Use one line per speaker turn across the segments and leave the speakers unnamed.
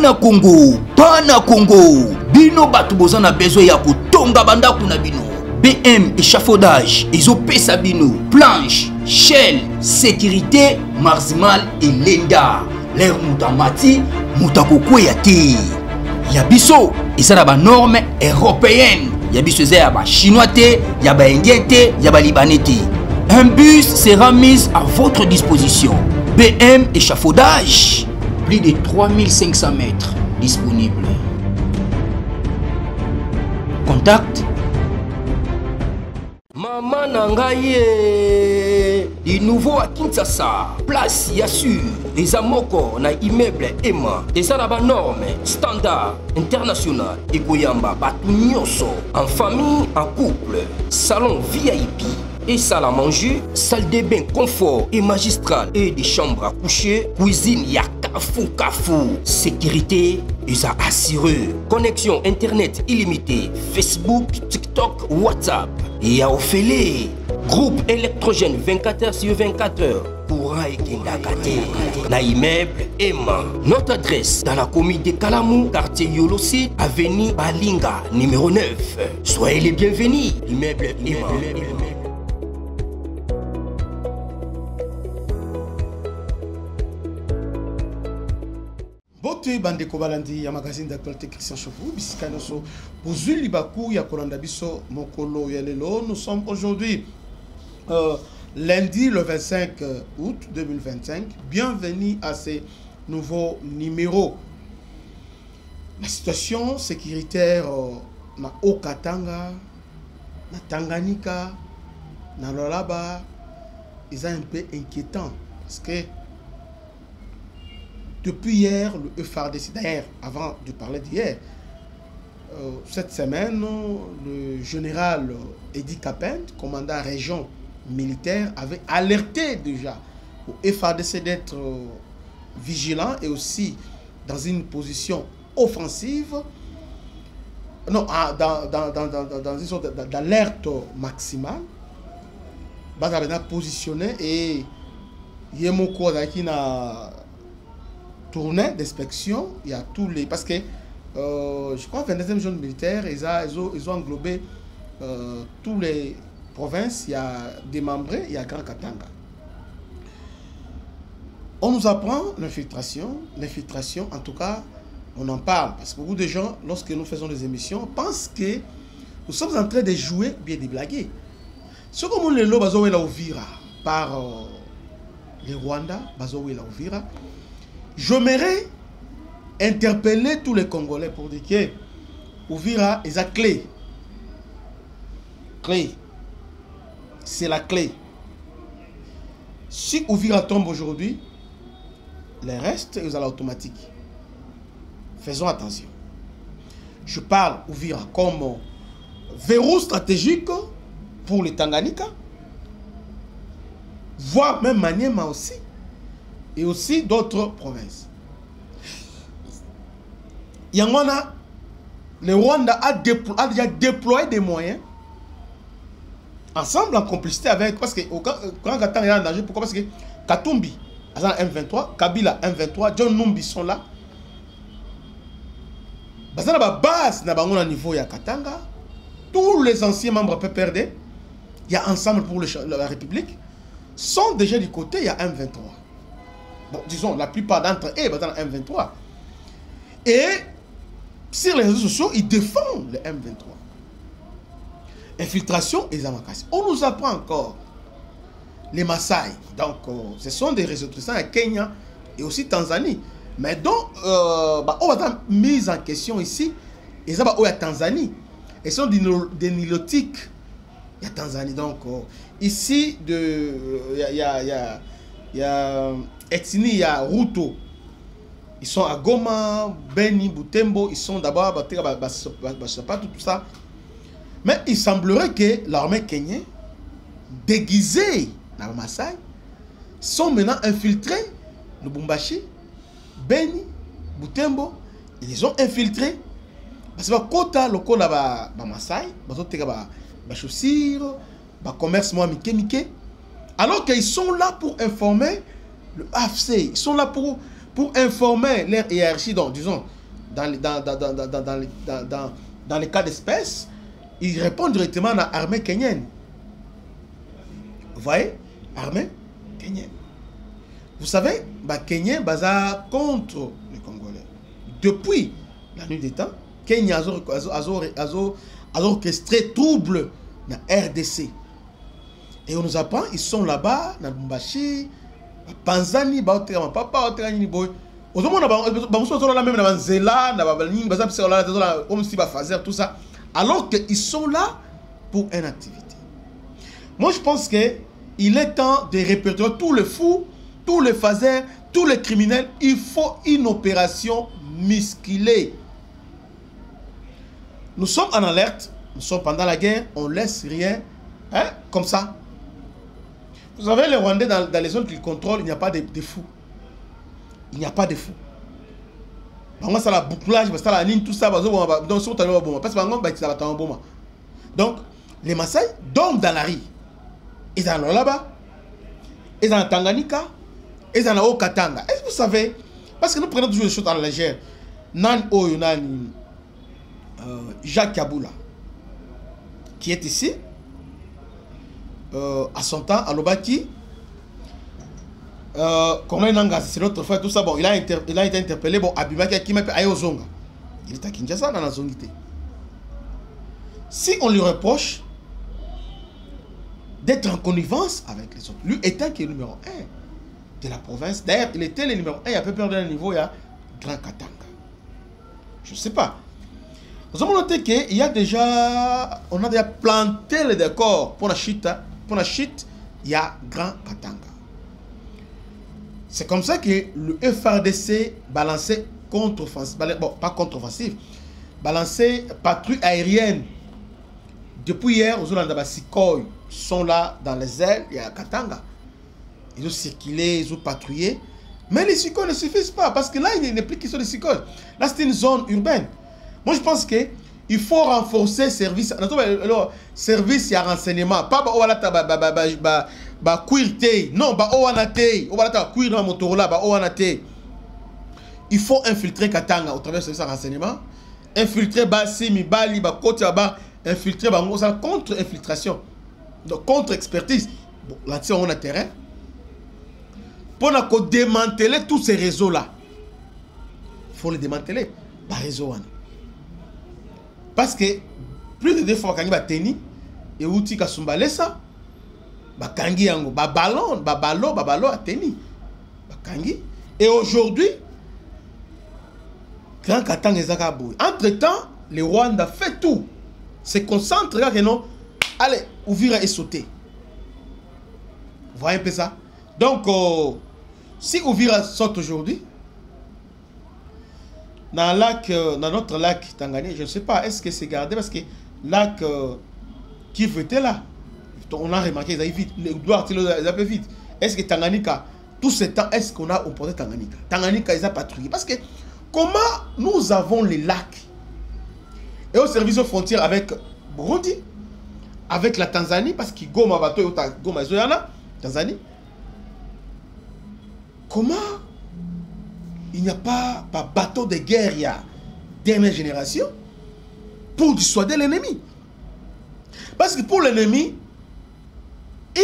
Bana Congo, bino batu bozana besoin ya kotonga bandaku na bino. BM échafaudage, ezopesa bino, planche, shell, sécurité, marzimal et lenda. L'air moutamati, moutakokweya te. Yabiso, ezana ba norme européenne. Yabiso ya ba chinois te, ya ba indien te, ya ba libanais te. Un bus sera mis à votre disposition. BM échafaudage, plus de 3500 mètres disponibles. Contact Maman Nangaye, du nouveau à Kinshasa, place Yassur, des amoko na immeuble Emma, des arabes normes, standard, international, et Goyamba, Batunyoso, en famille, en couple, salon VIP. Et salle à manger, salle de bain confort et magistral et des chambres à coucher, cuisine ya kafou, sécurité ils a assuré, connexion internet illimité, Facebook, TikTok, WhatsApp et à Ophélie, groupe électrogène 24h/24 courant et kindakate, na immeuble Emma. Notre adresse dans la commune de Kalamou, quartier Yolosi, avenue Balinga, numéro 9. Soyez les bienvenus, immeuble Emma.
Bote bandeko balandi ya magazine d'actualité Christian Chevroux bisika noso bozuli baku ya kolanda biso mokolo ya lelo. Nous sommes aujourd'hui lundi le 25 août 2025. Bienvenue à ce nouveau numéro. La situation sécuritaire na Okatanga, na Tanganyika, na Lolaba est un peu inquiétant parce que depuis hier, le FARDC, d'ailleurs, avant de parler d'hier, cette semaine, le général Edi Kapend, commandant région militaire, avait alerté déjà au FARDC d'être vigilant et aussi dans une position offensive, non, dans une sorte d'alerte maximale. Bazarena positionné et Yemoko qui n'a tournée d'inspection, il y a tous les... Parce que je crois que le 22e zone militaire, ils ont englobé toutes les provinces, il y a démembré, il y a Grand Katanga. On nous apprend l'infiltration, en tout cas, on en parle, parce que beaucoup de gens, lorsque nous faisons des émissions, pensent que nous sommes en train de jouer, bien de blaguer. Ce que nous le bazo la Uvira par les Rwandais, bazo la Uvira. J'aimerais interpeller tous les Congolais pour dire que Uvira est la clé. Clé. C'est la clé. Si Uvira tombe aujourd'hui, les restes ils à l'automatique. Faisons attention. Je parle Uvira comme verrou stratégique pour les Tanganyika, voire même Maniema aussi, et aussi d'autres provinces. Yangwana, le Rwanda a déjà déployé des moyens, ensemble en complicité avec, parce que quand Katanga est en danger, pourquoi? Parce que Katumbi, M23, Kabila, M23, John Numbi sont là. Parce que la base, na niveau ya Katanga, tous les anciens membres PPRD, il y a Ensemble pour la République, sont déjà du côté, il y a M23. Bon, disons, la plupart d'entre eux sont dans M23. Et sur les réseaux sociaux, ils défendent le M23. Infiltration et Zamakasi. On nous apprend encore les Maasai. Donc, ce sont des ressortissants à Kenya et aussi Tanzanie. Mais donc, on va mise en question ici, et ça va à Tanzanie. Ils sont des nilotiques. Il y a Tanzanie. Donc, ici, il y a Etsini, il y a Ruto. Ils sont à Goma, Beni, Butembo. Ils sont d'abord à tout ça. Mais il semblerait que l'armée kenyenne, déguisée dans le Maasai, sont maintenant infiltrés. Lubumbashi, Beni, Butembo, ils ont infiltré. Parce que Kota, le Kota, ba Maasai, ba chaussures, ba commerce moi mike. Alors qu'ils sont là pour informer le AFC, ils sont là pour pour informer leur hiérarchie, donc, disons, dans les cas d'espèce, ils répondent directement à l'armée kenyenne. Vous voyez? Armée kenyenne. Vous savez, Kenya baza contre les Congolais. Depuis la nuit des temps, Kenya a orchestré trouble dans RDC. Et on nous apprend, ils sont là-bas, dans Lumbashi, Panzani, Papa, tout ça. Alors qu'ils sont là pour une activité. Moi, je pense qu'il est temps de répertorier tous les fous, tous les phasers, tous les criminels. Il faut une opération musclée. Nous sommes en alerte. Nous sommes pendant la guerre. On ne laisse rien comme ça. Vous savez, les Rwandais, dans les zones qu'ils contrôlent, il n'y a pas de fous. Il n'y a pas de fous. Ça la bouclage, ça la ligne, tout ça. Donc, les Maasai dorment dans la rue. Ils sont là-bas. Ils sont en Tanganyika. Ils sont au Katanga. Est-ce que vous savez? Parce que nous prenons toujours les choses à la légère. Nan Oyo, Jacques Kabula, qui est ici, à son temps, à Lobaki, Corneille Nangas, c'est l'autre fois, tout ça, bon, il a été interpellé, bon, Abimaki, qui m'a fait Ayozonga. Il est à Kinshasa, dans la zongité. Si on lui reproche d'être en connivence avec les autres, lui étant qui est le numéro 1 de la province, d'ailleurs, il était le numéro 1, il a peu perdu un niveau, il y a Grand Katanga. Je ne sais pas. Nous avons noté qu'il y a déjà, on a déjà planté le décor pour la chute, il y a Grand Katanga. C'est comme ça que le FARDC balançait contre-offensive, bon, pas contre-offensive, balançait patrouille aérienne. Depuis hier, aux Olandaba Sikoy sont là dans les ailes, il y a Katanga. Ils ont circulé, ils ont patrouillé. Mais les Sikoy ne suffisent pas, parce que là, il n'est plus question de Sikoy. Là, c'est une zone urbaine. Moi, je pense qu'il faut renforcer le service. Le service, il y a renseignement. Pas non, il faut infiltrer Katanga au travers de ce renseignement. Infiltrer Bassi, Mibali, Bakoti, infiltrer contre-infiltration. Donc, contre-expertise. Bon, là-dessus, on a terrain. Pour démanteler tous ces réseaux-là. Il faut les démanteler par réseau. Parce que plus de 2 fois, quand il va tenir, et où tu as ça, Bakangi yango, ballon a tenu. Bakangi. Et aujourd'hui, Grand Katanga ezaka boy. Entre-temps, le Rwanda fait tout. Se concentre, regarde que non. Allez, Uvira est sauté. Vous voyez un peu ça? Donc, si Uvira saute aujourd'hui, dans notre lac Tanganyika, je ne sais pas, est-ce que c'est gardé? Parce que lac qui était là, on a remarqué, ils avaient vite, les doigts, ils avaient vite. Est-ce que Tanganyika, tout ce temps, est-ce qu'on a emporté Tanganyika? Tanganyika, ils ont patrouillé. Parce que, comment nous avons les lacs et au service aux frontières avec Burundi, avec la Tanzanie, parce que Goma, Bato, Goma, Zoyana, Tanzanie, comment il n'y a pas bateau de guerre, il y a dernière génération pour dissuader l'ennemi? Parce que pour l'ennemi,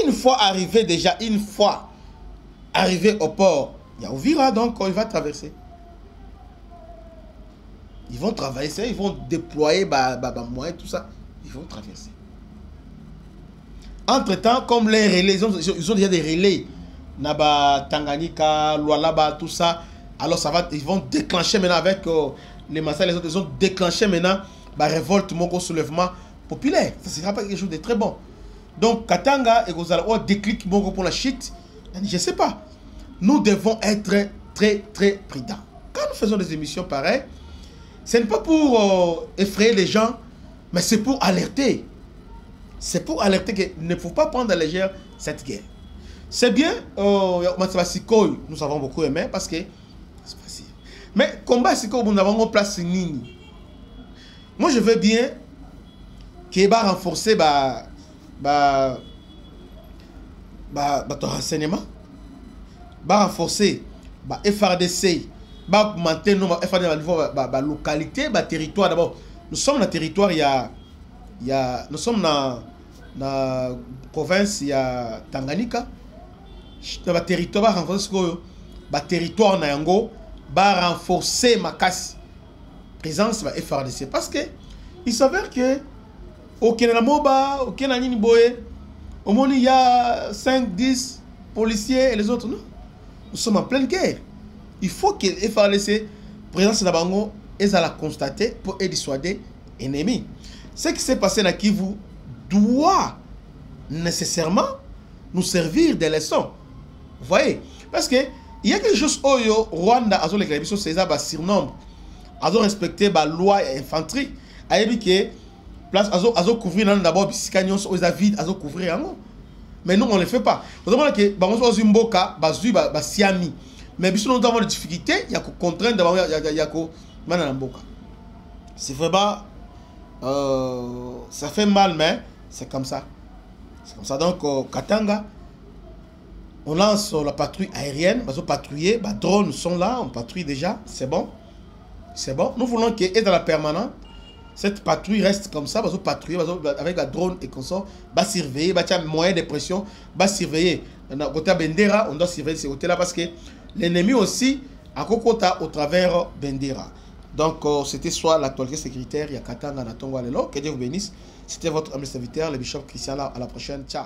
une fois arrivé au port, il y a Uvira, donc il va traverser. Ils vont traverser, ils vont déployer moyens, tout ça. Ils vont traverser. Entre-temps, comme les relais, ils ont déjà des relais. Naba, Tanganyika, Lualaba, tout ça. Alors ils vont déclencher maintenant avec les Maasai, les autres, ils ont déclenché maintenant la révolte, mon soulèvement populaire. Ça ne sera pas quelque chose de très bon. Donc, Katanga et Gozala, déclic pour la chute. Je ne sais pas. Nous devons être très, très prudents. Quand nous faisons des émissions pareilles, ce n'est pas pour effrayer les gens, mais c'est pour alerter. C'est pour alerter qu'il ne faut pas prendre à la légère cette guerre. C'est bien, Sikoy, nous avons beaucoup aimé parce que c'est facile. Mais combat Sikoy, nous avons place Nini. Moi, je veux bien qu'il va renforcer ton renseignement, va renforcer bah FRDC bah augmenter non FRDC à niveau bah localité bah territoire d'abord nous sommes dans territoire il y a nous sommes dans province il y a Tanganyika dans le territoire bah renforcer bah territoire na yango bah renforcer makasi présence bah FRDC parce que il s'avère que au Kenya Moba au Kenya Nini Boye au monde il y a 5-10 policiers et les autres non. Nous sommes en pleine guerre. Il faut que les FRDC présence de la Bango et ça la constater pour dissuader ennemis. Ce qui s'est passé dans Kivu doit nécessairement nous servir de leçons. Vous voyez? Parce que il y a quelque chose au Rwanda a les révisions César ba surnombre. A respecté la loi et infanterie. A dit que place a couvrir d'abord biscanyon aux vide a couvrir en mais nous on ne le fait pas. Nous avons que bango Zimboka bazui ba siami. Mais biso nous avons des difficultés, il y a que contraindre d'abord il y a que manamboka. C'est vraiment ça fait mal mais c'est comme ça. C'est comme ça donc Katanga on lance la patrouille aérienne, bazo patrouiller, bah drones sont là, on patrouille déjà, c'est bon. C'est bon. Nous voulons que dans la permanente cette patrouille reste comme ça, bazo patrouiller avec la drone et consort, va surveiller, va tirer moyen de pression, va surveiller. Côté Bendera, on doit surveiller ces côtés-là parce que l'ennemi aussi a Kokota au travers Bendera. Donc c'était soit l'actualité sécuritaire, il y a Katanga, Natongo, Alelo, que Dieu vous bénisse. C'était votre humble serviteur, le bishop Christian, à la prochaine. Ciao.